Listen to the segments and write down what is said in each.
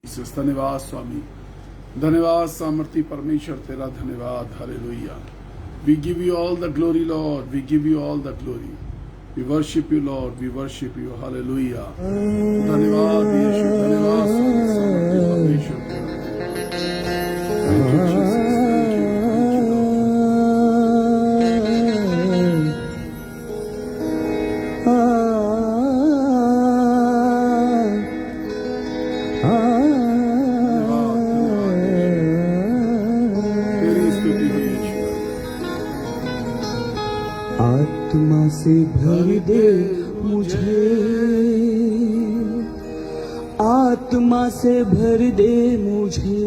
धन्यवाद स्वामी, धन्यवाद सामर्थी परमेश्वर, तेरा धन्यवाद। Hallelujah. We give you all the glory Lord, we give you all the glory, we worship you Lord, we worship you. Hallelujah. धन्यवाद यीशु, धन्यवाद सामर्थी परमेश्वर, thank you Jesus, thank you आत्मा से भर दे मुझे, आत्मा से भर दे मुझे,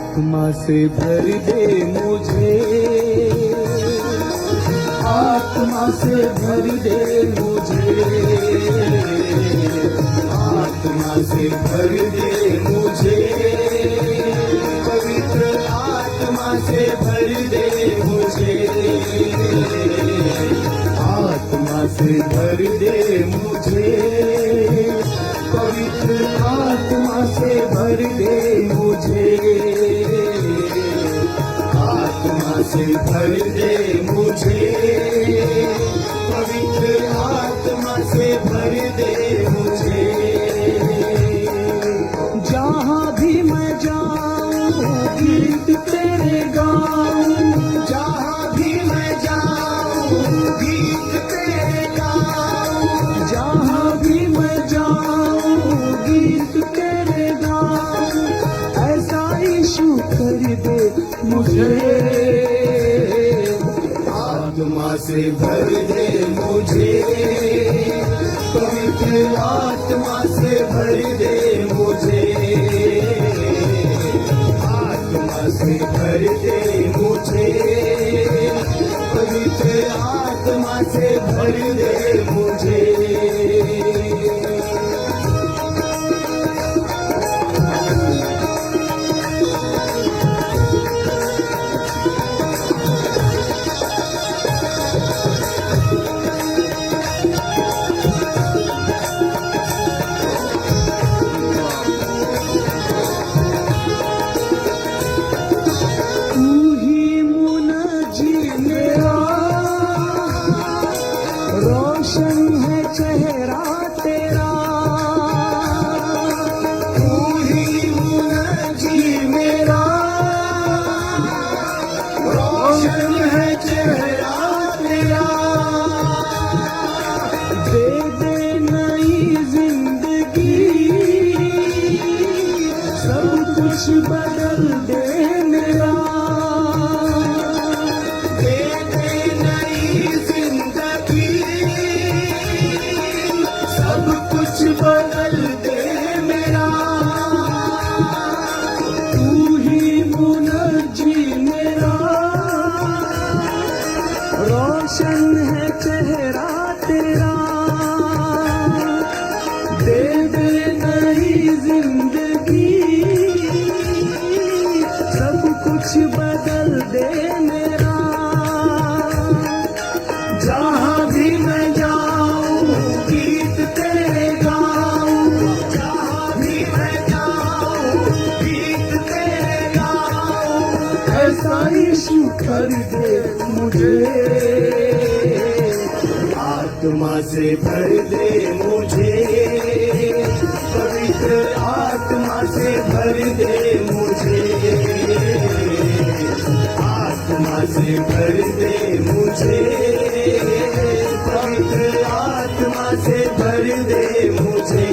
आत्मा से भर दे मुझे, आत्मा से भर दे मुझे, आत्मा से भर दे मुझे, पवित्र आत्मा से भर दे मुझे, आत्मा से भर दे मुझे, पवित्र आत्मा से भर दे मुझे, आत्मा से भर दे मुझे, पवित्र आत्मा से भर दे मुझे। जहाँ भी मैं जाऊँ गीत तेरे गाऊँ, जहाँ भी मैं जाऊँ गीत तेरे गाऊँ, जहाँ भी मैं जाऊँ गीत तेरे गाऊँ, ऐसा यीशु कर दे मुझे, आत्मा से भर दे मुझे, पवित्र आत्मा से भर दे मुझे, आत्मा से भर दे मुझे, पवित्र आत्मा से भर दे मुझे। रोशन है चेहरा तेरा, तू ही मुनजी मेरा, रोशन है चेहरा तेरा, दे दे नई जिंदगी, सब कुछ बदल दे मेरा, दे दे नई जिंदगी, सब कुछ बदल दे मेरा, तू ही मुनजी मेरा, रोशन है चेहरा तेरा, दे दे नई जिंदगी, सब कुछ बदल दे मेरा। जहाँ भी मैं जाऊँ गीत तेरे गाऊँ, जहाँ भी मैं जाऊँ गीत तेरे गाऊँ, ऐसा यीशु कर दे मुझे, आत्मा से भर दे मुझे, पवित्र आत्मा से भर दे मुझे, आत्मा से भर दे मुझे, पवित्र आत्मा से भर दे मुझे।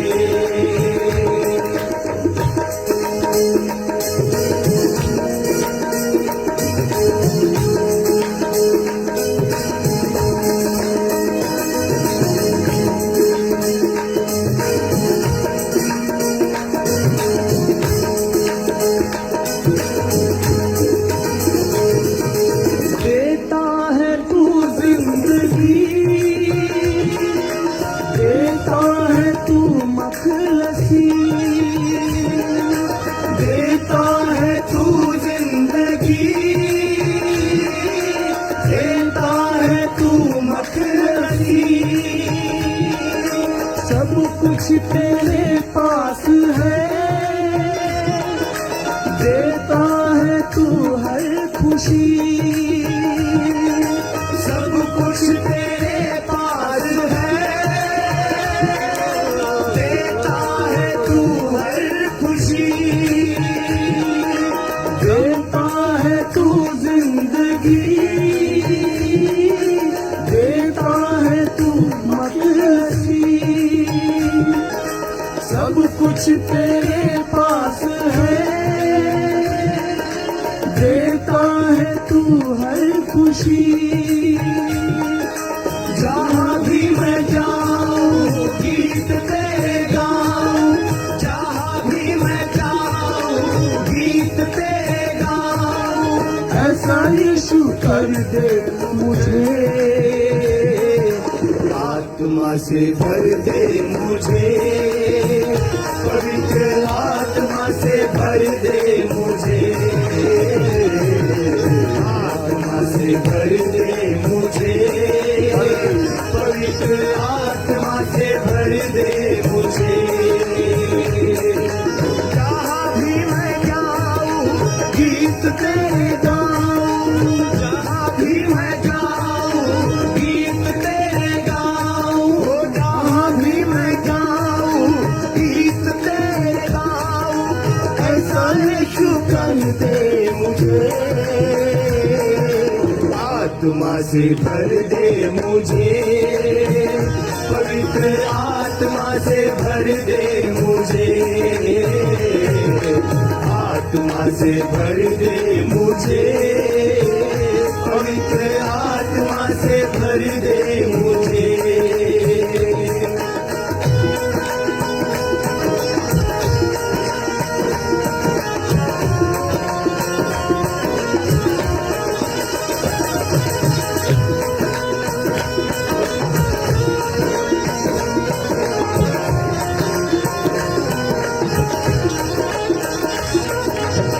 देता है मखलसी सब कुछ तेरे पास है देता है तू हर खुशी सब कुछ तेरे पास है देता है तू हर खुशी देता है तू जिंदगी देता है तू मखलसी सब कुछ तेरे पास है देता है तू हर खुशी जहाँ भी मैं जाऊँ गीत तेरे गाऊँ जहाँ भी मैं जाऊँ गीत तेरे गाऊँ ऐसा यीशु कर दे मुझे आत्मा से भर दे मुझे पवित्र आत्मा से भर दे मुझे आत्मा से भर दे मुझे पवित्र आत्मा से भर दे मुझे जहाँ भी मैं जाऊँ गीत तेरे गाऊँ जहाँ भी मैं जाऊँ गीत तेरे गाऊँ जहाँ भी मैं जाऊँ गीत तेरे गाऊँ ऐसा यीशु कर दे मुझे आत्मा से भर दे मुझे पवित्र आत्मा से भर दे मुझे आत्मा से भर दे मुझे पवित्र आत्मा से भर दे मुझे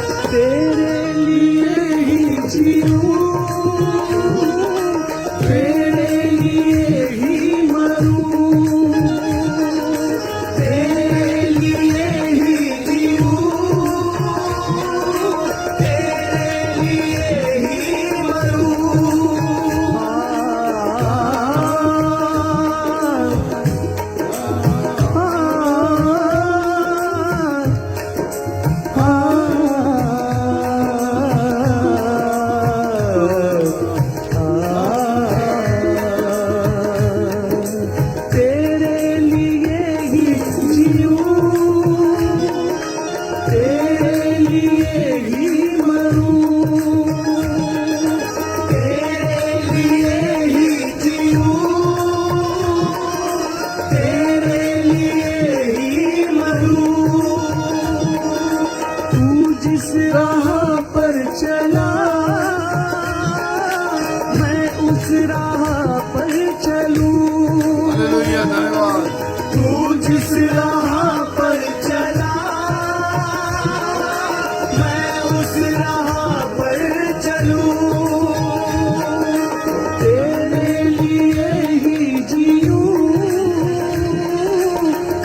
तेरे लिए ही जीऊं तेरे लिए ही मरूं तेरे लिए ही जीऊं तेरे लिए ही मरूं तेरे लिए ही जीऊं तेरे लिए ही मरूं तेरे लिए ही जीऊं तेरे लिए ही मरूं तू जिस राह पर चला मैं उस राह पर चलूं हालेलुया, धन्यवाद। तू जिस राह पर चला मैं उस राह पर चलूं तेरे लिए ही जीऊं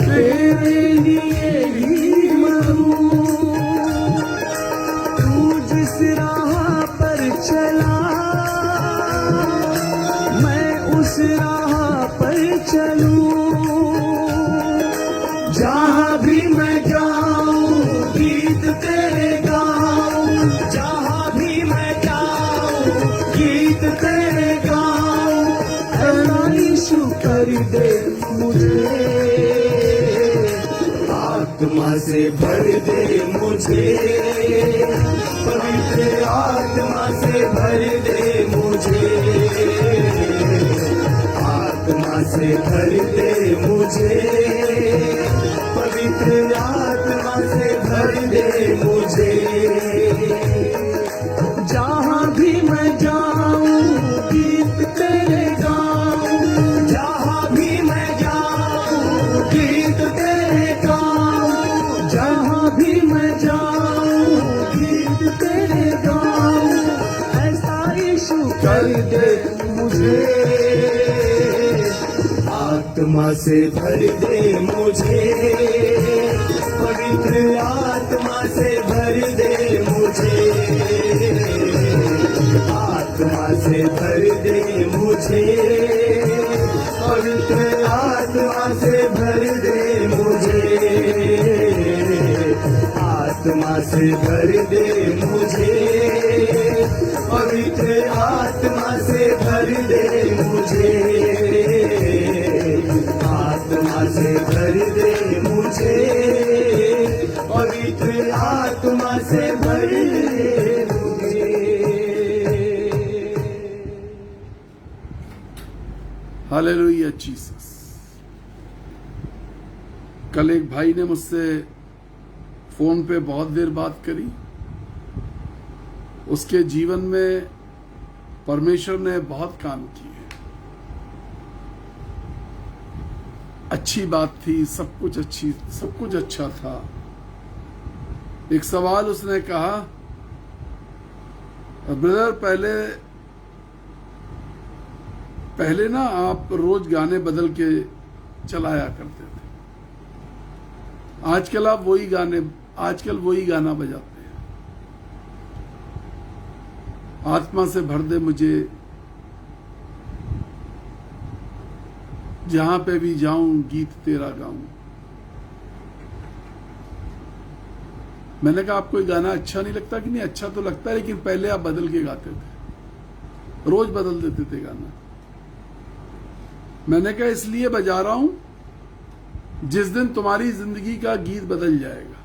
तेरे लिए ही मरूं तू जिस राह पर चला मैं उस राह पर चलूं जहाँ भी मैं जाऊँ गीत तेरे गाऊँ जहाँ भी मैं जाऊँ गीत तेरे गाऊँ ऐसा यीशु कर दे मुझे आत्मा से भर दे मुझे पवित्र आत्मा से भर दे मुझे आत्मा से भर दे मुझे पवित्र आत्मा से भर दे मुझे जहाँ भी मैं जाऊँ गीत तेरे गाऊँ जहाँ भी मैं जाऊँ गीत तेरे गाऊँ जहाँ भी मैं जाऊँ गीत तेरे गाऊँ ऐसा यीशु कर दे मुझे, आत्मा से भर दे मुझे, पवित्र आत्मा से भर दे मुझे, आत्मा से भर दे मुझे, पवित्र आत्मा से भर दे मुझे, आत्मा से भर दे मुझे, पवित्र आत्मा से भर दे मुझे, आत्मा से भर दे मुझे, पवित्र आत्मा से भर दे मुझे। Hallelujah Jesus. कल एक भाई ने मुझसे फोन पे बहुत देर बात करी। उसके जीवन में परमेश्वर ने बहुत काम किए, अच्छी बात थी, सब कुछ अच्छा था। एक सवाल उसने कहा, ब्रदर पहले ना आप रोज गाने बदल के चलाया करते थे, आजकल वही गाना बजाते हैं। आत्मा से भर दे मुझे, जहां पे भी जाऊं गीत तेरा गाऊं। मैंने कहा आपको ये गाना अच्छा नहीं लगता? कि नहीं, अच्छा तो लगता है, लेकिन पहले आप बदल के गाते थे, रोज बदल देते थे गाना। मैंने कहा इसलिए बजा रहा हूं जिस दिन तुम्हारी जिंदगी का गीत बदल जाएगा,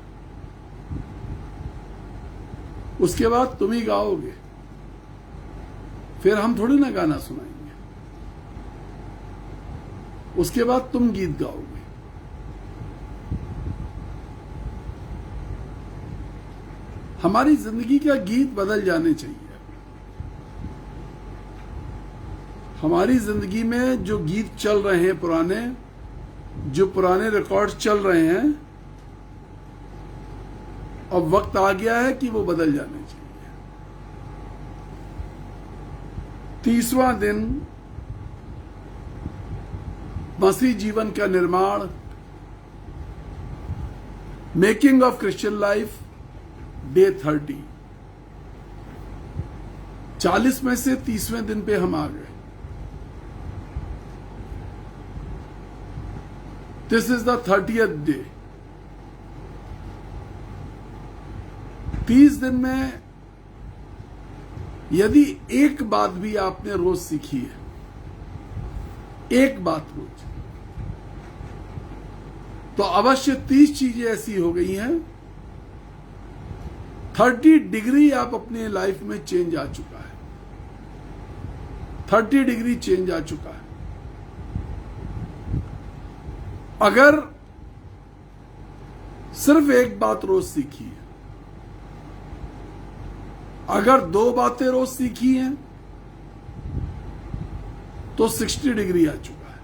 उसके बाद तुम ही गाओगे, फिर हम थोड़ी ना गाना सुनाएंगे, उसके बाद तुम गीत गाओगे। हमारी जिंदगी का गीत बदल जाने चाहिए। हमारी जिंदगी में जो गीत चल रहे हैं, जो पुराने रिकॉर्ड चल रहे हैं, अब वक्त आ गया है कि वो बदल जाने चाहिए। 30वां दिन मसीह जीवन का निर्माण, making of Christian life, day 30। 40 में से 30वें दिन पे हम आ गए। This is the 30th day. 30 दिन में यदि एक बात भी आपने रोज सीखी है, एक बात रोज, तो अवश्य 30 चीजें ऐसी हो गई हैं, 30 डिग्री आप अपने लाइफ में चेंज आ चुका है। 30 डिग्री चेंज आ चुका है। अगर सिर्फ एक बात रोज सीखी है, अगर 2 बातें रोज सीखी हैं, तो 60 डिग्री आ चुका है।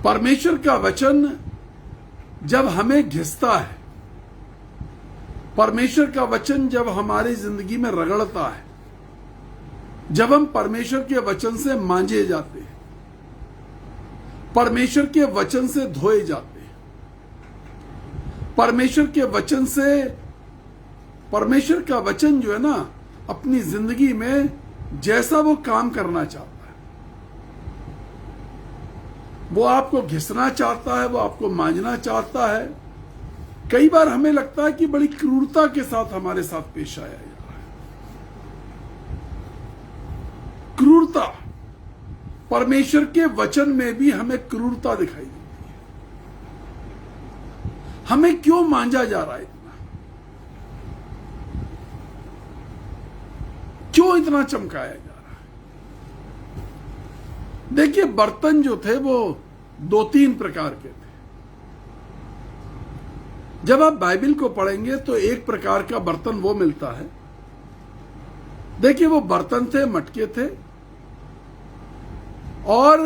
परमेश्वर का वचन जब हमें घिसता है, परमेश्वर का वचन जब हमारी जिंदगी में रगड़ता है, जब हम परमेश्वर के वचन से मांजे जाते हैं, परमेश्वर के वचन से धोए जाते हैं, परमेश्वर का वचन जो है ना, अपनी जिंदगी में जैसा वो काम करना चाहता है, वो आपको घिसना चाहता है, वो आपको मांझना चाहता है। कई बार हमें लगता है कि बड़ी क्रूरता के साथ हमारे साथ पेश आया जा रहा है। क्रूरता, परमेश्वर के वचन में भी हमें क्रूरता दिखाई देती है। हमें क्यों मांझा जा रहा है इतना? क्यों इतना चमकाया जा रहा है? देखिए, बर्तन जो थे वो 2-3 प्रकार के थे। जब आप बाइबल को पढ़ेंगे तो एक प्रकार का बर्तन वो मिलता है। देखिए, वो बर्तन थे, मटके थे, और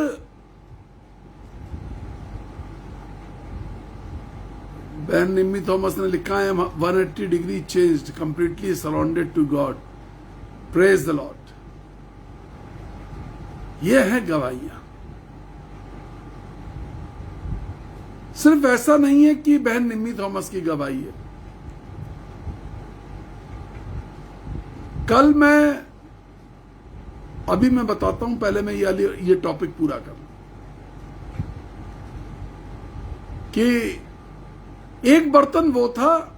बहन निम्मी थॉमस ने लिखा है 180 degree changed, completely surrounded to God, praise the Lord. ये है गवाहियां। सिर्फ ऐसा नहीं है कि बहन निम्मी थॉमस की गवाही है। कल अभी मैं बताता हूं, पहले मैं ये टॉपिक पूरा कर लूं कि एक बर्तन वो था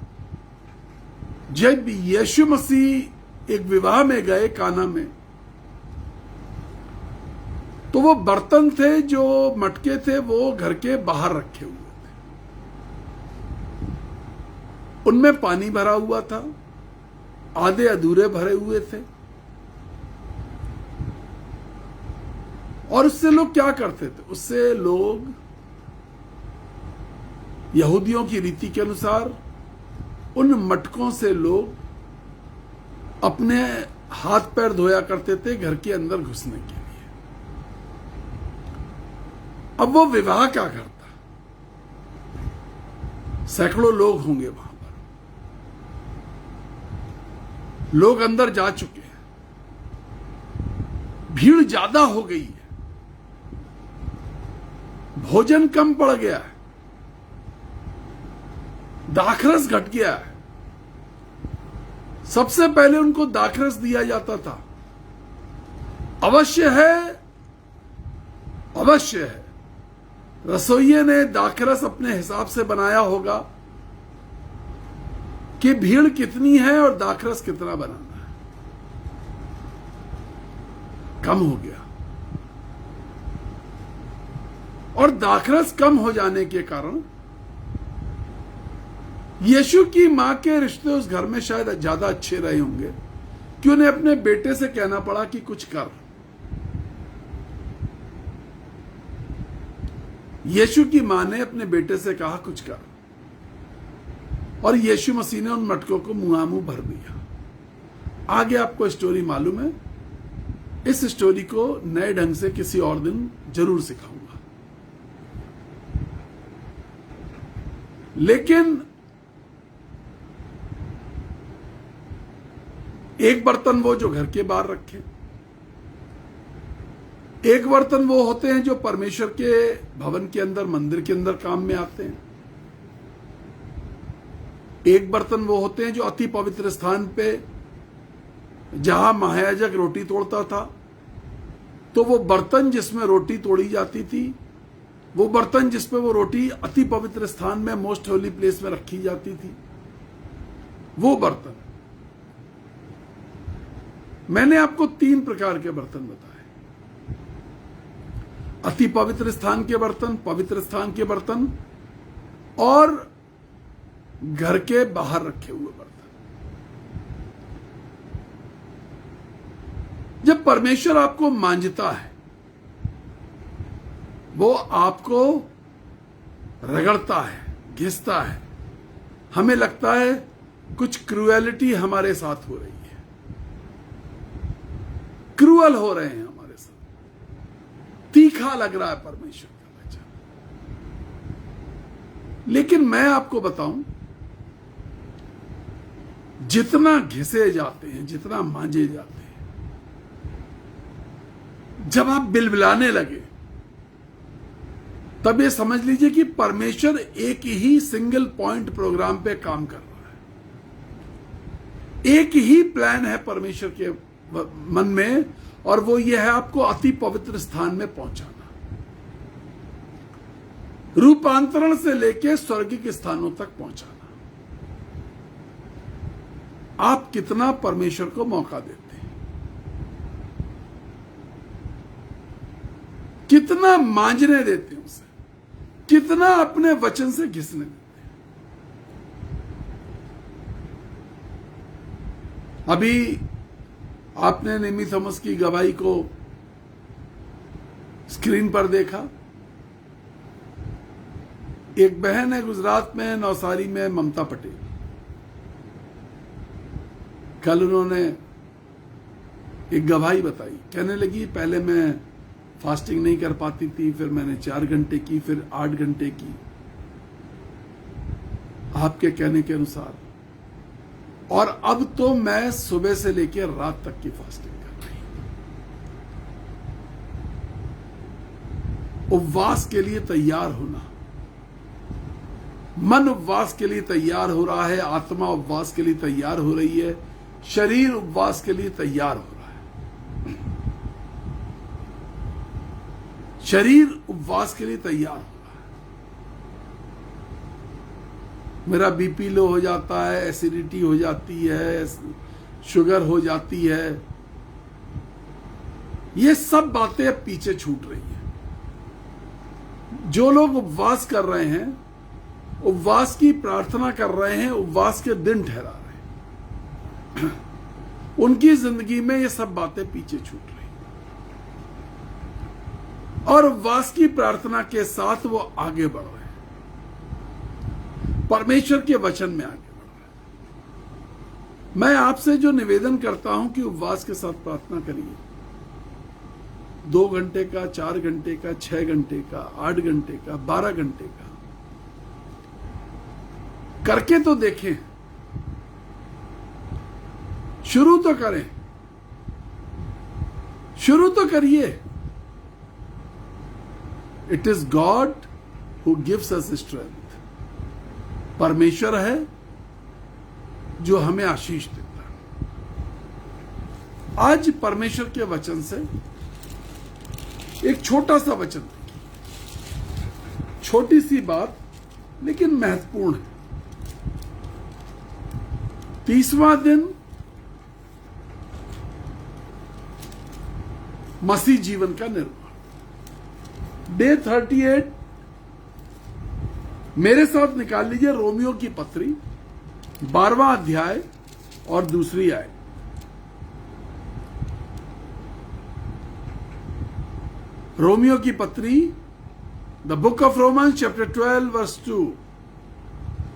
जब यीशु मसीह एक विवाह में गए काना में, तो वो बर्तन थे, जो मटके थे, वो घर के बाहर रखे हुए थे। उनमें पानी भरा हुआ था, आधे अधूरे भरे हुए थे। और उससे लोग क्या करते थे? उससे लोग यहूदियों की रीति के अनुसार उन मटकों से लोग अपने हाथ पैर धोया करते थे घर के अंदर घुसने के लिए। अब वो विवाह क्या करता? सैकड़ों लोग होंगे वहां पर, लोग अंदर जा चुके हैं, भीड़ ज्यादा हो गई है, भोजन कम पड़ गया है, दाखरस घट गया है। सबसे पहले उनको दाखरस दिया जाता था। अवश्य है रसोइये ने दाखरस अपने हिसाब से बनाया होगा कि भीड़ कितनी है और दाखरस कितना बनाना है। कम हो गया, और दाखरस कम हो जाने के कारण यीशु की मां के रिश्ते उस घर में शायद ज्यादा अच्छे रहे होंगे कि उन्हें अपने बेटे से कहना पड़ा कि कुछ कर। यीशु की मां ने अपने बेटे से कहा कुछ कर, और यीशु मसीह ने उन मटकों को मुंह भर दिया। आगे आपको स्टोरी मालूम है। इस स्टोरी को नए ढंग से किसी और दिन जरूर सिखाऊंगा। लेकिन एक बर्तन वो जो घर के बाहर रखे, एक बर्तन वो होते हैं जो परमेश्वर के भवन के अंदर, मंदिर के अंदर काम में आते हैं। एक बर्तन वो होते हैं जो अति पवित्र स्थान पे, जहां महायाजक रोटी तोड़ता था, तो वो बर्तन जिसमें रोटी तोड़ी जाती थी, वो बर्तन जिसपे वो रोटी अति पवित्र स्थान में, मोस्ट होली प्लेस में रखी जाती थी, वो बर्तन। मैंने आपको 3 प्रकार के बर्तन बताए। अति पवित्र स्थान के बर्तन, पवित्र स्थान के बर्तन, और घर के बाहर रखे हुए बर्तन। जब परमेश्वर आपको मांझता है, वो आपको रगड़ता है, घिसता है, हमें लगता है कुछ क्रूएलिटी हमारे साथ हो रही है, क्रूअल हो रहे हैं हमारे साथ, तीखा लग रहा है परमेश्वर का वचन। लेकिन मैं आपको बताऊं, जितना घिसे जाते हैं, जितना मांझे जाते हैं, जब आप बिलबिलाने लगे, तब ये समझ लीजिए कि परमेश्वर एक ही सिंगल पॉइंट प्रोग्राम पे काम कर रहा है। एक ही प्लान है परमेश्वर के मन में, और वो ये है आपको अति पवित्र स्थान में पहुंचाना, रूपांतरण से लेके स्वर्गिक स्थानों तक पहुंचाना। आप कितना परमेश्वर को मौका देते हैं, कितना मांझने देते हैं उसे, कितना अपने वचन से घिसने देते हैं। अभी आपने निम्मी थॉमस की गवाही को स्क्रीन पर देखा। एक बहन है गुजरात में, नवसारी में, ममता पटेल। कल उन्होंने एक गवाही बताई, कहने लगी पहले मैं फास्टिंग नहीं कर पाती थी, फिर मैंने 4 घंटे की, फिर 8 घंटे की, आपके कहने के अनुसार। और अब तो मैं सुबह से लेकर रात तक की फास्टिंग कर रही हूं। उपवास के लिए तैयार होना, मन उपवास के लिए तैयार हो रहा है, आत्मा उपवास के लिए तैयार हो रही है, शरीर उपवास के लिए तैयार हो रहा है, शरीर उपवास के लिए तैयार हो रहा है। मेरा बीपी लो हो जाता है, एसिडिटी हो जाती है, शुगर हो जाती है, ये सब बातें अब पीछे छूट रही हैं। जो लोग उपवास कर रहे हैं, उपवास की प्रार्थना कर रहे हैं, उपवास के दिन ठहरा रहे हैं, उनकी जिंदगी में ये सब बातें पीछे छूट रही हैं। और उपवास की प्रार्थना के साथ वो आगे बढ़ रहे हैं, परमेश्वर के वचन में आगे बढ़ रहे हैं। मैं आपसे जो निवेदन करता हूं कि उपवास के साथ प्रार्थना करिए। 2 घंटे का, 4 घंटे का, 6 घंटे का, 8 घंटे का, 12 घंटे का करके तो देखें, शुरू तो करें, शुरू तो करिए। It is God who gives us strength. परमेश्वर है जो हमें आशीष देता है। आज परमेश्वर के वचन से एक छोटा सा वचन, छोटी सी बात लेकिन महत्वपूर्ण है। 30वां दिन मसीह जीवन का निर्माण। डे 38 मेरे साथ निकाल लीजिए रोमियो की पत्री 12वां अध्याय और दूसरी आयत। रोमियो की पत्री, the book of Romans chapter 12 verse 2।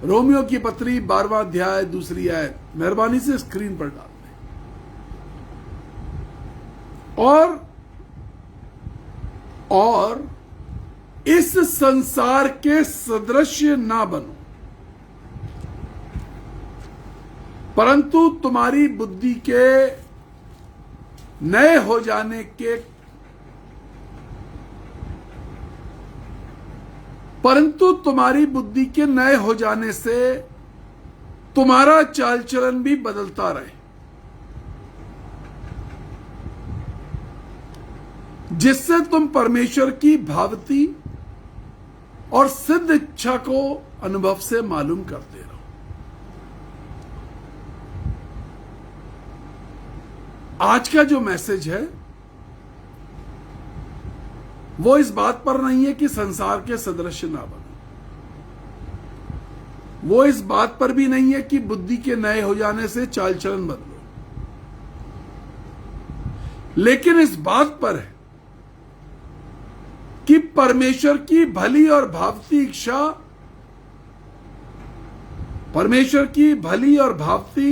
रोमियो की पत्री 12वां अध्याय दूसरी आयत। मेहरबानी से स्क्रीन पर डाल दें। और इस संसार के सदृश्य ना बनो, परंतु तुम्हारी बुद्धि के नए हो जाने के नए हो जाने से तुम्हारा चाल चलन भी बदलता रहे, जिससे तुम परमेश्वर की भावती और सिद्ध इच्छा को अनुभव से मालूम करते रहो। आज का जो मैसेज है वो इस बात पर नहीं है कि संसार के सदृश ना बनो, वो इस बात पर भी नहीं है कि बुद्धि के नए हो जाने से चाल चलन बदलो, लेकिन इस बात पर है कि परमेश्वर की भली और भावती इच्छा, परमेश्वर की भली और भावती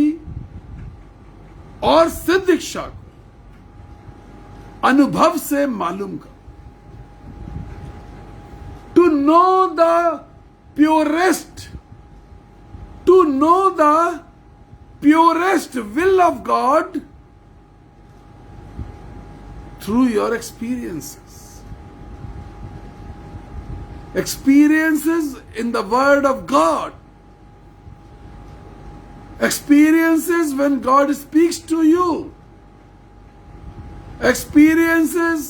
और सिद्ध इच्छा को अनुभव से मालूम करो। To know the purest will of God through your experiences in the word of God, experiences when God speaks to you, experiences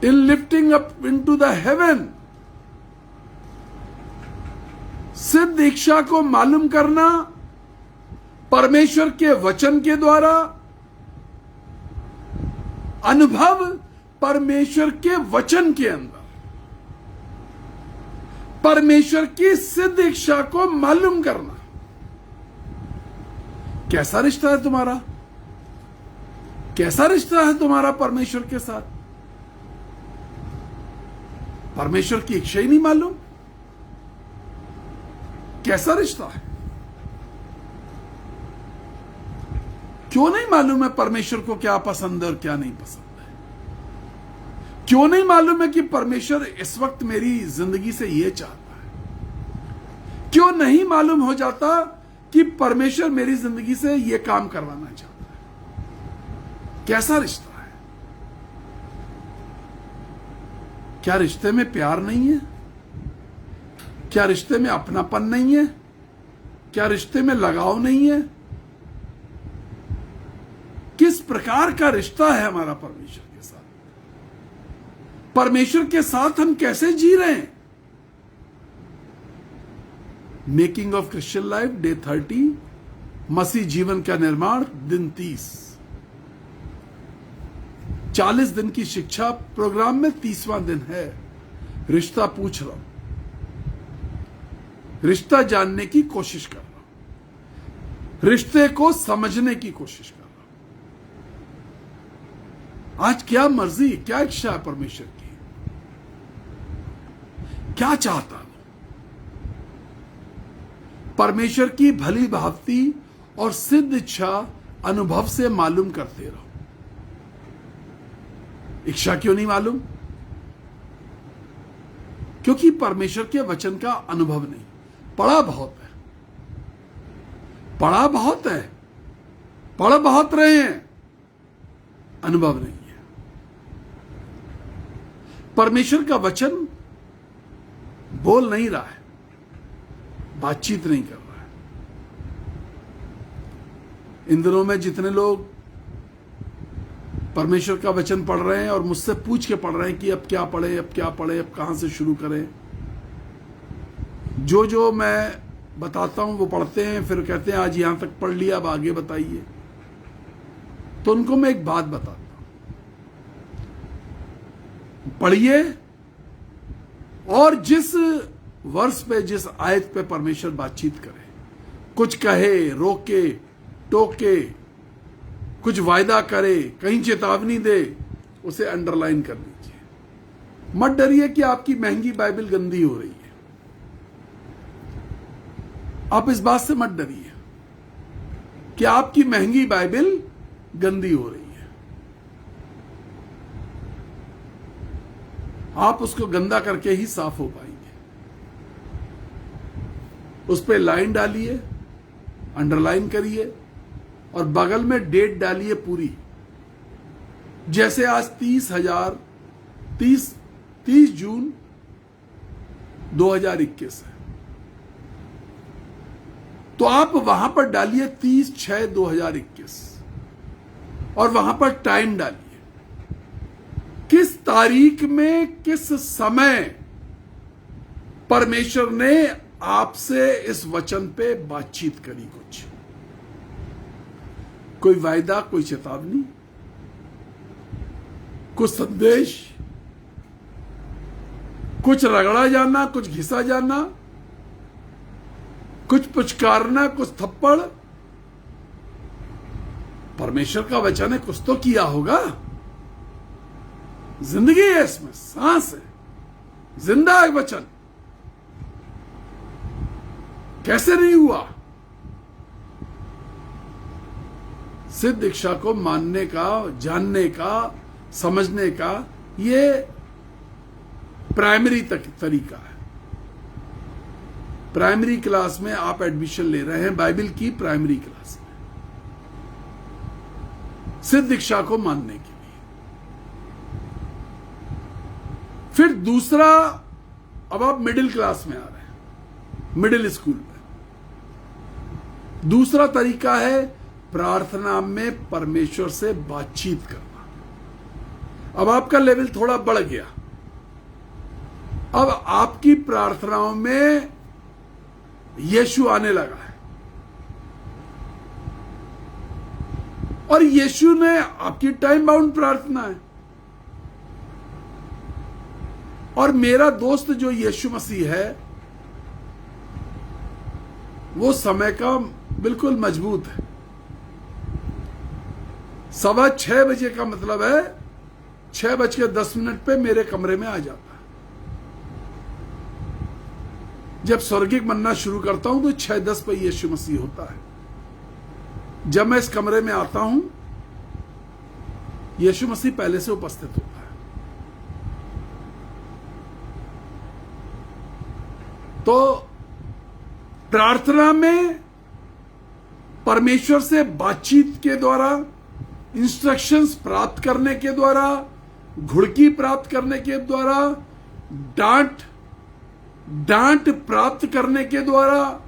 in lifting up into the heaven। सिद्ध इच्छा को मालूम करना परमेश्वर के वचन के द्वारा, अनुभव परमेश्वर के वचन के अंदर, परमेश्वर की सिद्ध इच्छा को मालूम करना। कैसा रिश्ता है तुम्हारा? कैसा रिश्ता है तुम्हारा परमेश्वर के साथ? परमेश्वर की इच्छा ही नहीं मालूम? कैसा रिश्ता है? क्यों नहीं मालूम है परमेश्वर को क्या पसंद है और क्या नहीं पसंद है? क्यों नहीं मालूम है कि परमेश्वर इस वक्त मेरी जिंदगी से ये चाहता है? क्यों नहीं मालूम हो जाता कि परमेश्वर मेरी जिंदगी से यह काम करवाना चाहता है? कैसा रिश्ता है? क्या रिश्ते में प्यार नहीं है? क्या रिश्ते में अपनापन नहीं है? क्या रिश्ते में लगाव नहीं है? किस प्रकार का रिश्ता है हमारा परमेश्वर के साथ? परमेश्वर के साथ हम कैसे जी रहे हैं? Making of Christian life day 30, मसीह जीवन का निर्माण दिन 30। 40 दिन की शिक्षा प्रोग्राम में 30वां दिन है। रिश्ता पूछ रहा हूं, रिश्ता जानने की कोशिश कर रहा हूं, रिश्ते को समझने की कोशिश कर रहा हूं। आज क्या मर्जी, क्या इच्छा है परमेश्वर की? क्या चाहता है? परमेश्वर की भली भांति और सिद्ध इच्छा अनुभव से मालूम करते रहो। इच्छा क्यों नहीं मालूम? क्योंकि परमेश्वर के वचन का अनुभव नहीं। पढ़ा बहुत है, पढ़ा बहुत है, पढ़ बहुत रहे हैं, अनुभव नहीं है। परमेश्वर का वचन बोल नहीं रहा है, बातचीत नहीं कर रहा है। इन दिनों में जितने लोग परमेश्वर का वचन पढ़ रहे हैं और मुझसे पूछ के पढ़ रहे हैं कि अब क्या पढ़े, अब क्या पढ़े, अब कहां से शुरू करें, जो जो मैं बताता हूं वो पढ़ते हैं, फिर कहते हैं आज यहां तक पढ़ लिया, अब आगे बताइए। तो उनको मैं एक बात बताता हूं, पढ़िए और जिस वर्ष पे, जिस आयत पे परमेश्वर बातचीत करे, कुछ कहे, रोके, टोके, कुछ वायदा करे, कहीं चेतावनी दे, उसे अंडरलाइन कर लीजिए। मत डरिए कि आपकी महंगी बाइबल गंदी हो रही है। आप इस बात से मत डरिए कि आपकी महंगी बाइबल गंदी हो रही है। आप उसको गंदा करके ही साफ हो पाएंगे। उस पर लाइन डालिए, अंडरलाइन करिए और बगल में डेट डालिए पूरी। जैसे आज 30 जून 2021 है, तो आप वहां पर डालिए 30/6/2021 और वहां पर टाइम डालिए। किस तारीख में, किस समय परमेश्वर ने आपसे इस वचन पे बातचीत करी? कोई वायदा, कोई चेतावनी, कुछ संदेश, कुछ रगड़ा जाना, कुछ घिसा जाना, कुछ पुचकारना, कुछ थप्पड़। परमेश्वर का वचन है, कुछ तो किया होगा। जिंदगी है, इसमें सांस है, जिंदा है वचन। कैसे नहीं हुआ? सिद्ध इच्छा को मानने का, जानने का, समझने का ये प्राइमरी तरीका है। प्राइमरी क्लास में आप एडमिशन ले रहे हैं, बाइबल की प्राइमरी क्लास में, सिद्ध इच्छा को मानने के लिए। फिर दूसरा, अब आप मिडिल क्लास में आ रहे हैं, मिडिल स्कूल में। दूसरा तरीका है प्रार्थना में परमेश्वर से बातचीत करना। अब आपका लेवल थोड़ा बढ़ गया। अब आपकी प्रार्थनाओं में यीशु आने लगा है और यीशु ने, आपकी टाइम बाउंड प्रार्थना है। और मेरा दोस्त जो यीशु मसीह है, वो समय का बिल्कुल मजबूत है। 6:15 बजे का मतलब है 6:10 पे मेरे कमरे में आ जाता है। जब स्वर्गिक मनना शुरू करता हूं तो 6:10 पे यीशु मसीह होता है। जब मैं इस कमरे में आता हूं, यीशु मसीह पहले से उपस्थित होता है। तो प्रार्थना में परमेश्वर से बातचीत के द्वारा, इंस्ट्रक्शंस प्राप्त करने के द्वारा, घुड़की प्राप्त करने के द्वारा, डांट प्राप्त करने के द्वारा,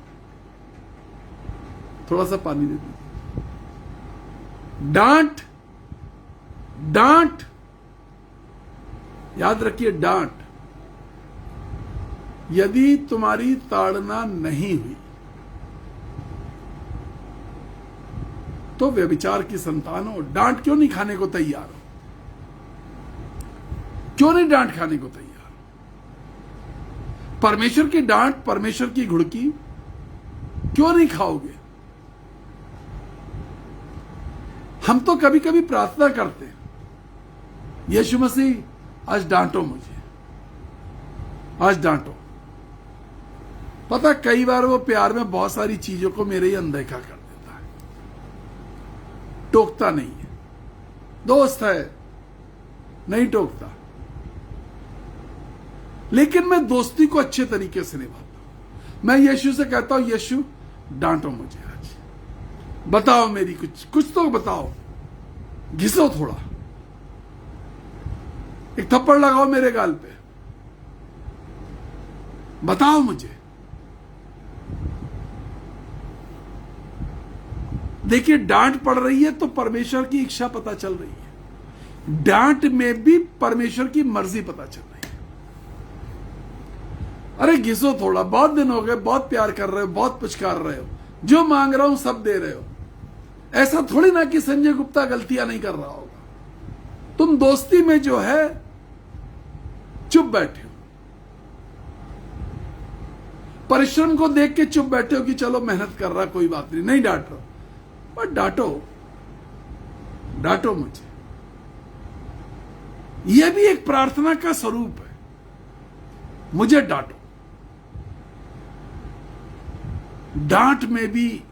थोड़ा सा पानी दे दीजिए, डांट याद रखिए, डांट यदि तुम्हारी ताड़ना नहीं हुई तो व्यभिचार की संतान हो। डांट क्यों नहीं खाने को तैयार हो? क्यों नहीं डांट खाने को तैयार? परमेश्वर की डांट, परमेश्वर की घुड़की क्यों नहीं खाओगे? हम तो कभी कभी प्रार्थना करते हैं, यीशु मसीह आज डांटो मुझे, आज डांटो। पता कई बार वो प्यार में बहुत सारी चीजों को मेरे ही अनदेखा कर देता है, टोकता नहीं है। दोस्त है, नहीं टोकता, लेकिन मैं दोस्ती को अच्छे तरीके से निभाता हूं। मैं यीशु से कहता हूं, यीशु डांटो मुझे आज, बताओ मेरी कुछ तो बताओ, घिसो थोड़ा, एक थप्पड़ लगाओ मेरे गाल पे, बताओ मुझे। देखिए, डांट पड़ रही है तो परमेश्वर की इच्छा पता चल रही है, डांट में भी परमेश्वर की मर्जी पता चल रही है। अरे घिसो थोड़ा, बहुत दिन हो गए, बहुत प्यार कर रहे हो, बहुत पुचकार रहे हो, जो मांग रहा हूं सब दे रहे हो। ऐसा थोड़ी ना कि संजय गुप्ता गलतियां नहीं कर रहा होगा। तुम दोस्ती में जो है चुप बैठे हो, परिश्रम को देख के चुप बैठे हो कि चलो मेहनत कर रहा, कोई बात नहीं, नहीं डांट रहा, पर डांटो मुझे। यह भी एक प्रार्थना का स्वरूप है, मुझे डांटो। डांट में भी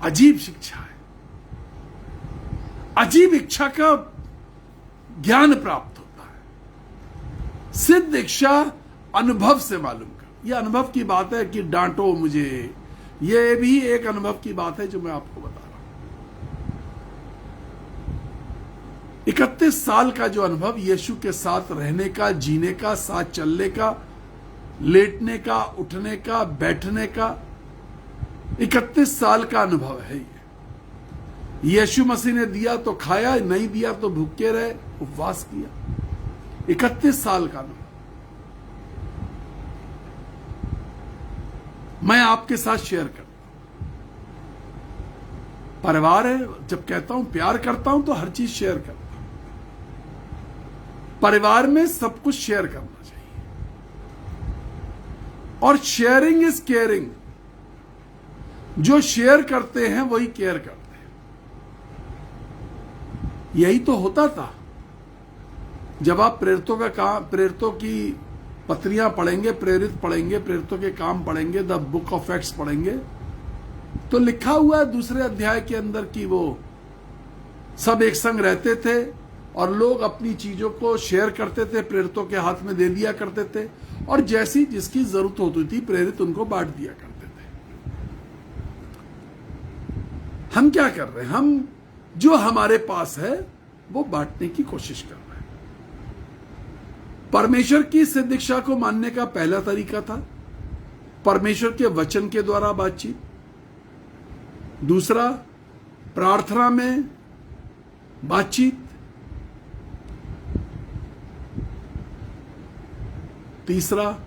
अजीब शिक्षा है, अजीब इच्छा का ज्ञान प्राप्त होता है। सिद्ध इच्छा अनुभव से मालूम कर, यह अनुभव की बात है कि डांटो मुझे, यह भी एक अनुभव की बात है जो मैं आपको बता रहा हूं। 31 साल का जो अनुभव यीशु के साथ रहने का, जीने का, साथ चलने का, लेटने का, उठने का, बैठने का, 31 साल का अनुभव है ये। यीशु मसीह ने दिया तो खाया, नहीं दिया तो भूखे रहे, उपवास किया। 31 साल का अनुभव मैं आपके साथ शेयर करता हूं। परिवार है, जब कहता हूं प्यार करता हूं तो हर चीज शेयर करता हूं। परिवार में सब कुछ शेयर करना चाहिए, और शेयरिंग इज केयरिंग। जो शेयर करते हैं वही केयर करते हैं। यही तो होता था जब आप प्रेरितों की पत्रियां पढ़ेंगे, प्रेरित पढ़ेंगे, प्रेरितों के काम पढ़ेंगे, द बुक ऑफ एक्ट्स पढ़ेंगे, तो लिखा हुआ है दूसरे अध्याय के अंदर कि वो सब एक संग रहते थे और लोग अपनी चीजों को शेयर करते थे, प्रेरितों के हाथ में दे दिया करते थे, और जैसी जिसकी जरूरत होती थी प्रेरित उनको बांट दिया करते थे। हम क्या कर रहे हैं? हम जो हमारे पास है वो बांटने की कोशिश कर रहे हैं। परमेश्वर की सिद्ध इच्छा को मानने का पहला तरीका था परमेश्वर के वचन के द्वारा बातचीत। दूसरा, प्रार्थना में बातचीत। तीसरा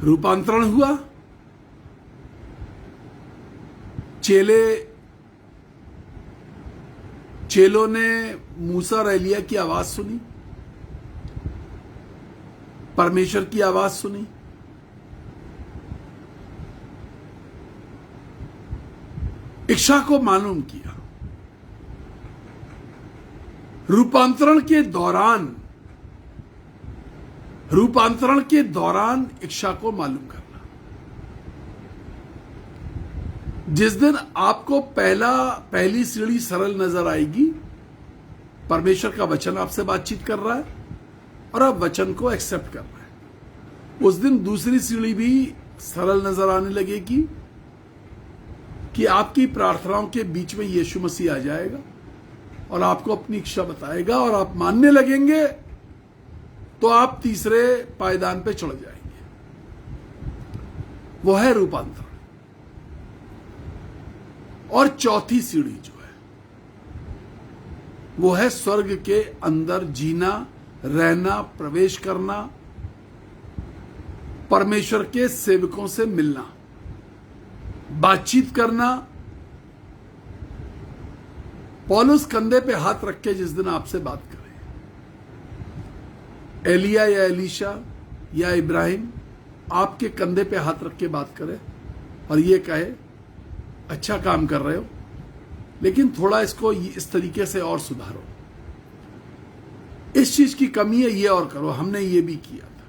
रूपांतरण हुआ। चेलों ने मूसा और एलिया की आवाज सुनी, परमेश्वर की आवाज सुनी, इच्छा को मालूम किया। रूपांतरण के दौरान इच्छा को मालूम करना। जिस दिन आपको पहली सीढ़ी सरल नजर आएगी, परमेश्वर का वचन आपसे बातचीत कर रहा है और आप वचन को एक्सेप्ट कर रहे हैं, उस दिन दूसरी सीढ़ी भी सरल नजर आने लगेगी कि आपकी प्रार्थनाओं के बीच में यीशु मसीह आ जाएगा और आपको अपनी इच्छा बताएगा और आप मानने लगेंगे, तो आप तीसरे पायदान पे चढ़ जाएंगे। वो है रूपांतरण। और चौथी सीढ़ी जो है वो है स्वर्ग के अंदर जीना, रहना, प्रवेश करना, परमेश्वर के सेवकों से मिलना, बातचीत करना। पौलुस कंधे पे हाथ रख के जिस दिन आपसे बात करे, एलिया या एलीशा या इब्राहिम आपके कंधे पे हाथ रख के बात करे और ये कहे अच्छा काम कर रहे हो, लेकिन थोड़ा इसको इस तरीके से और सुधारो, इस चीज की कमी है, ये और करो, हमने ये भी किया था,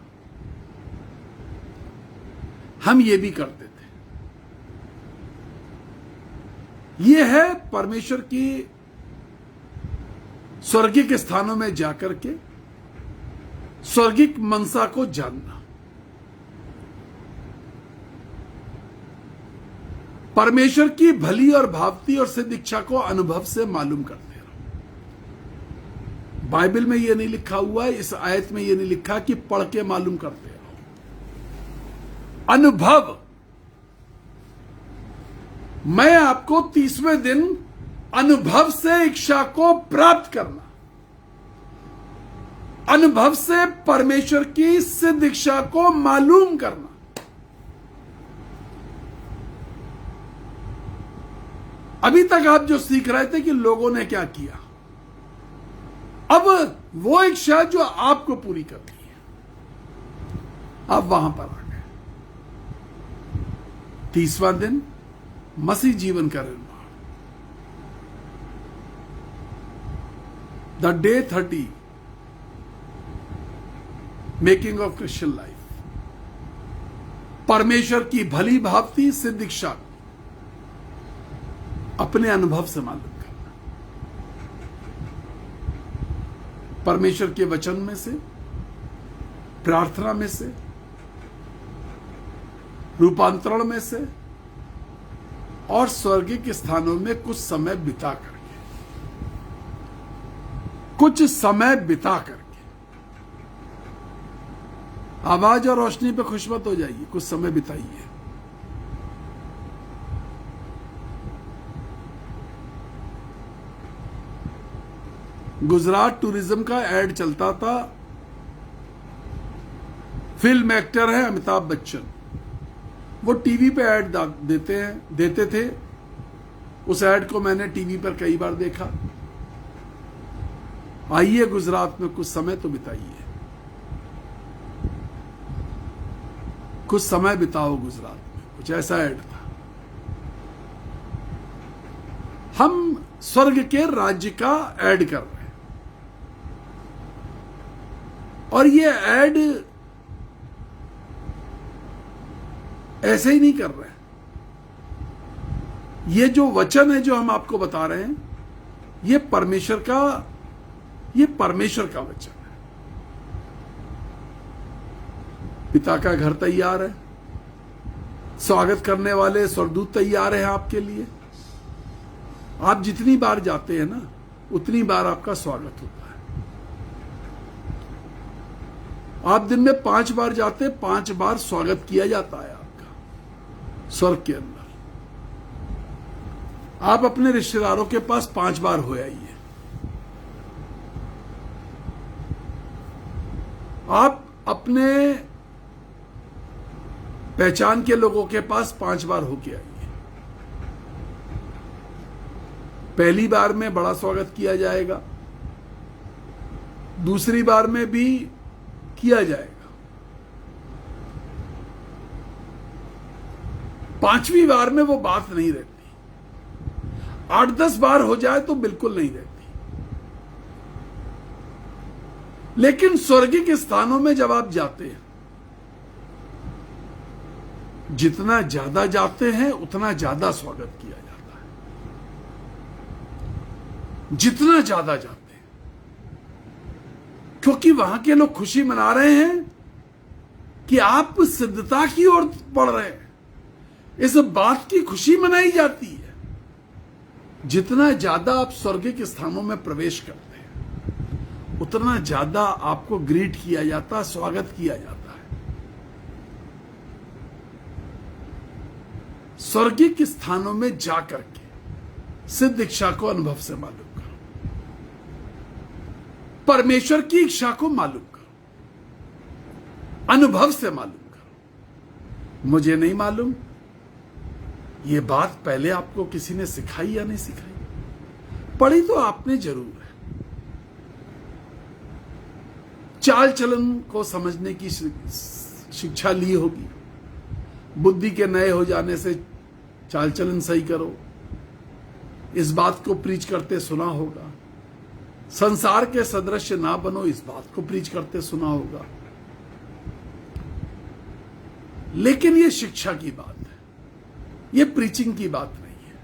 हम ये भी करते थे। ये है परमेश्वर की स्वर्गिक स्थानों में जाकर के स्वर्गिक मनसा को जानना। परमेश्वर की भली और भावती और सिद्ध इच्छा को अनुभव से मालूम करते रहो। बाइबल में यह नहीं लिखा हुआ है, इस आयत में यह नहीं लिखा कि पढ़ के मालूम करते रहो। अनुभव। मैं आपको 30वें दिन अनुभव से इच्छा को प्राप्त करना, अनुभव से परमेश्वर की सिद्ध इच्छा को मालूम करना। अभी तक आप जो सीख रहे थे कि लोगों ने क्या किया, अब वो इच्छा जो आपको पूरी करनी है, आप वहां पर आ गए। 30वां दिन मसीह जीवन का निर्माण, the day 30 making of Christian life. परमेश्वर की भली भावती सिद्ध इच्छा अपने अनुभव से मालूम करना, परमेश्वर के वचन में से, प्रार्थना में से, रूपांतरण में से और स्वर्गिक स्थानों में कुछ समय बिता करके, कुछ समय बिता करके। आवाज और रोशनी पे खुश मत हो जाइए, कुछ समय बिताइए। गुजरात टूरिज्म का एड चलता था, फिल्म एक्टर है अमिताभ बच्चन, वो टीवी पे ऐड देते थे। उस ऐड को मैंने टीवी पर कई बार देखा। आइए गुजरात में कुछ समय तो बिताइए, कुछ समय बिताओ गुजरात में, कुछ ऐसा ऐड था। हम स्वर्ग के राज्य का ऐड कर रहे हैं और ये ऐड ऐसे ही नहीं कर रहे हैं। ये जो वचन है जो हम आपको बता रहे हैं, ये परमेश्वर का वचन है। पिता का घर तैयार है, स्वागत करने वाले स्वर्गदूत तैयार हैं आपके लिए। आप जितनी बार जाते हैं ना, उतनी बार आपका स्वागत होता है। आप दिन में 5 बार जाते, 5 बार स्वागत किया जाता है आपका स्वर्ग के अंदर। आप अपने रिश्तेदारों के पास 5 बार हो आइए। आप अपने पहचान के लोगों के पास 5 बार होके आइए। पहली बार में बड़ा स्वागत किया जाएगा, दूसरी बार में भी किया जाएगा, 5वीं बार में वो बात नहीं रहती। 8-10 बार हो जाए तो बिल्कुल नहीं रहती। लेकिन स्वर्गिक स्थानों में जब आप जाते हैं, जितना ज्यादा जाते हैं उतना ज्यादा स्वागत किया जाता है। जितना ज्यादा जाते हैं, क्योंकि वहां के लोग खुशी मना रहे हैं कि आप सिद्धता की ओर बढ़ रहे हैं। इस बात की खुशी मनाई जाती है। जितना ज्यादा आप स्वर्गिक स्थानों में प्रवेश करते हैं उतना ज्यादा आपको ग्रीट किया जाता है, स्वागत किया जाता है। स्वर्गिक स्थानों में जाकर के सिद्ध इच्छा को अनुभव से मालूम करो, परमेश्वर की इच्छा को मालूम करो, अनुभव से मालूम करो। मुझे नहीं मालूम ये बात पहले आपको किसी ने सिखाई या नहीं सिखाई, पढ़ी तो आपने जरूर है। चाल चलन को समझने की शिक्षा ली होगी। बुद्धि के नए हो जाने से चाल चलन सही करो, इस बात को प्रीच करते सुना होगा। संसार के सदृश्य ना बनो, इस बात को प्रीच करते सुना होगा। लेकिन ये शिक्षा की बात है, ये प्रीचिंग की बात नहीं है,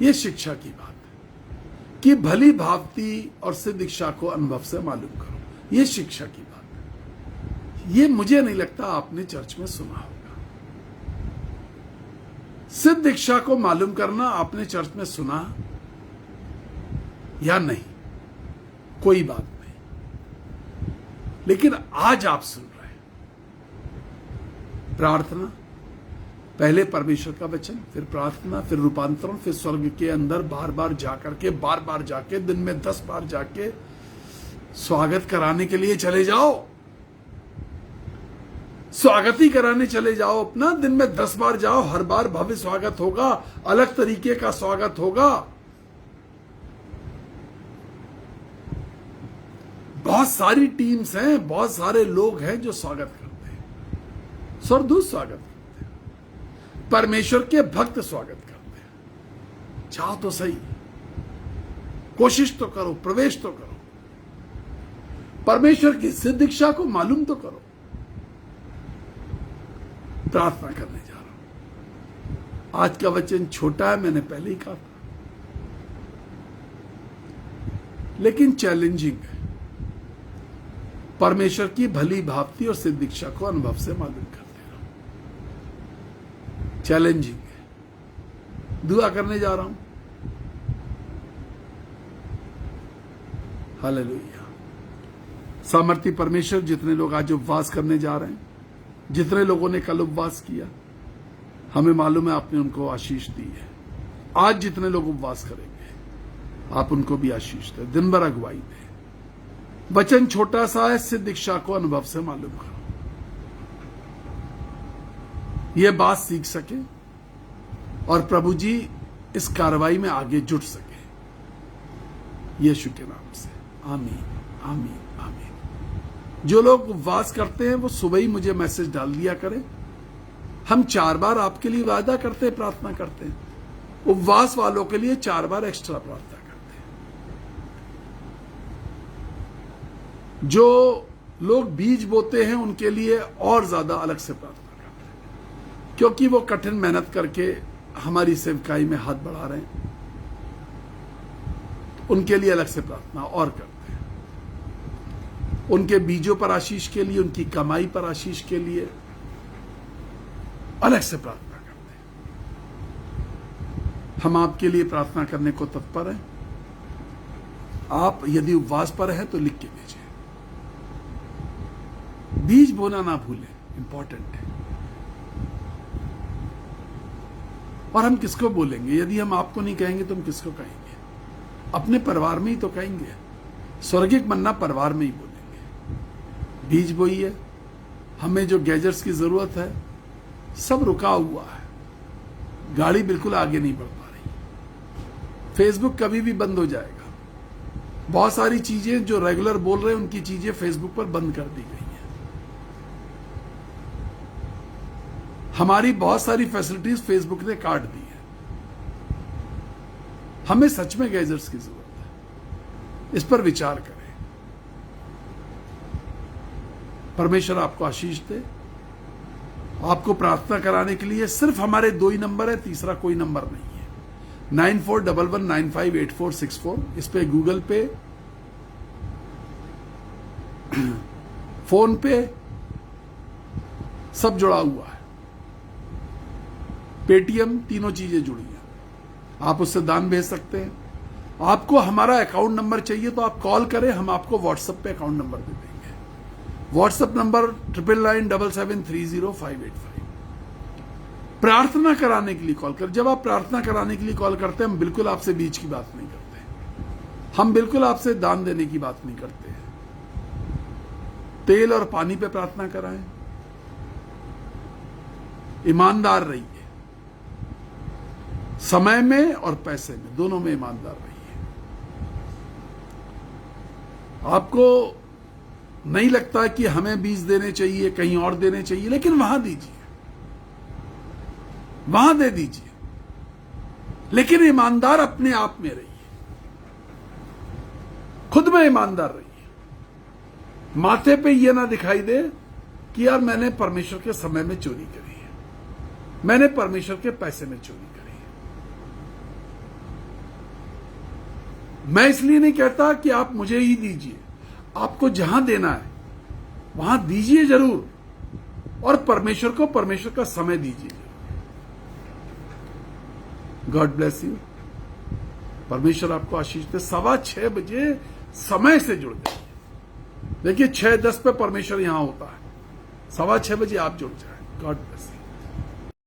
ये शिक्षा की बात है कि भली भांति और सिद्ध इच्छा को अनुभव से मालूम करो। ये शिक्षा की बात है। ये मुझे नहीं लगता आपने चर्च में सुना होगा। सिद्ध इच्छा को मालूम करना आपने चर्च में सुना या नहीं, कोई बात नहीं। लेकिन आज आप सुन रहे हैं प्रार्थना, पहले परमेश्वर का वचन, फिर प्रार्थना, फिर रूपांतरण, फिर स्वर्ग के अंदर बार बार जाके दिन में 10 बार जाके स्वागत कराने के लिए चले जाओ। स्वागत ही कराने चले जाओ अपना। दिन में 10 बार जाओ, हर बार भव्य स्वागत होगा, अलग तरीके का स्वागत होगा। बहुत सारी टीम्स हैं, बहुत सारे लोग हैं जो स्वागत करते हैं। स्वर्गदूत स्वागत करते हैं, परमेश्वर के भक्त स्वागत करते हैं। चाहो तो सही, कोशिश तो करो, प्रवेश तो करो, परमेश्वर की सिद्ध इच्छा को मालूम तो करो। प्रार्थना करने जा रहा हूं। आज का वचन छोटा है, मैंने पहले ही कहा था, लेकिन चैलेंजिंग है। परमेश्वर की भली भांति और सिद्ध इच्छा को अनुभव से मालूम करते रहो। चैलेंजिंग है। दुआ करने जा रहा हूं। हालेलुया। सामर्थी परमेश्वर, जितने लोग आज उपवास करने जा रहे हैं, जितने लोगों ने कल उपवास किया, हमें मालूम है आपने उनको आशीष दी है। आज जितने लोग उपवास करेंगे आप उनको भी आशीष दे, दिन भर अगुवाई दे। वचन छोटा सा है, सिद्ध इच्छा को अनुभव से मालूम करो। ये बात सीख सके और प्रभु जी इस कार्रवाई में आगे जुट सके, यीशु के नाम से। आमीन, आमीन, आमीन। जो लोग उपवास करते हैं वो सुबह ही मुझे मैसेज डाल दिया करें। हम 4 बार आपके लिए वादा करते हैं, प्रार्थना करते हैं। उपवास वालों के लिए 4 बार एक्स्ट्रा प्रार्थना करते हैं। जो लोग बीज बोते हैं उनके लिए और ज्यादा अलग से प्रार्थना करते हैं, क्योंकि वो कठिन मेहनत करके हमारी सेवकाई में हाथ बढ़ा रहे हैं। उनके लिए अलग से प्रार्थना और करते हैं। उनके बीजों पर आशीष के लिए, उनकी कमाई पर आशीष के लिए अलग से प्रार्थना करते हैं। हम आपके लिए प्रार्थना करने को तत्पर हैं। आप यदि उपवास पर हैं तो लिख के भेजें। बीज बोना ना भूलें, इंपॉर्टेंट है। और हम किसको बोलेंगे? यदि हम आपको नहीं कहेंगे तो हम किसको कहेंगे? अपने परिवार में ही तो कहेंगे। स्वर्गिक मन्ना परिवार में ही बोलेंगे। बीज बोइए। हमें जो गैजेट्स की जरूरत है सब रुका हुआ है, गाड़ी बिल्कुल आगे नहीं बढ़ पा रही। फेसबुक कभी भी बंद हो जाएगा। बहुत सारी चीजें जो रेगुलर बोल रहे हैं उनकी चीजें फेसबुक पर बंद कर दी गई हैं। हमारी बहुत सारी फैसिलिटीज फेसबुक ने काट दी है। हमें सच में गैजेट्स की जरूरत है, इस पर विचार करें। परमेश्वर आपको आशीष दे। आपको प्रार्थना कराने के लिए सिर्फ हमारे 2 ही नंबर है, तीसरा कोई नंबर नहीं है। 9411958464, इस पे गूगल पे, फोन पे सब जुड़ा हुआ है, पेटीएम, तीनों चीजें जुड़ी हैं। आप उससे दान भेज सकते हैं। आपको हमारा अकाउंट नंबर चाहिए तो आप कॉल करें, हम आपको व्हाट्सएप पे अकाउंट नंबर दे देंगे। WhatsApp number 9997730585। प्रार्थना कराने के लिए कॉल कर। जब आप प्रार्थना कराने के लिए कॉल करते हैं, हम बिल्कुल आपसे बीच की बात नहीं करते, हम बिल्कुल आपसे दान देने की बात नहीं करते। तेल और पानी पे प्रार्थना कराएं। ईमानदार रहिए, समय में और पैसे में, दोनों में ईमानदार रहिए। आपको नहीं लगता कि हमें बीज देने चाहिए, कहीं और देने चाहिए, लेकिन वहां दीजिए, वहां दे दीजिए, लेकिन ईमानदार अपने आप में रहिए, खुद में ईमानदार रहिए। माथे पे ये ना दिखाई दे कि यार मैंने परमेश्वर के समय में चोरी करी है, मैंने परमेश्वर के पैसे में चोरी करी है। मैं इसलिए नहीं कहता कि आप मुझे ही दीजिए, आपको जहां देना है वहां दीजिए जरूर, और परमेश्वर को परमेश्वर का समय दीजिए। God bless you. परमेश्वर आपको आशीष दे। 6:15 बजे समय से जुड़ जाइए। देखिए 6:10 पे परमेश्वर यहां होता है, 6:15 बजे आप जुड़ जाए। God bless you.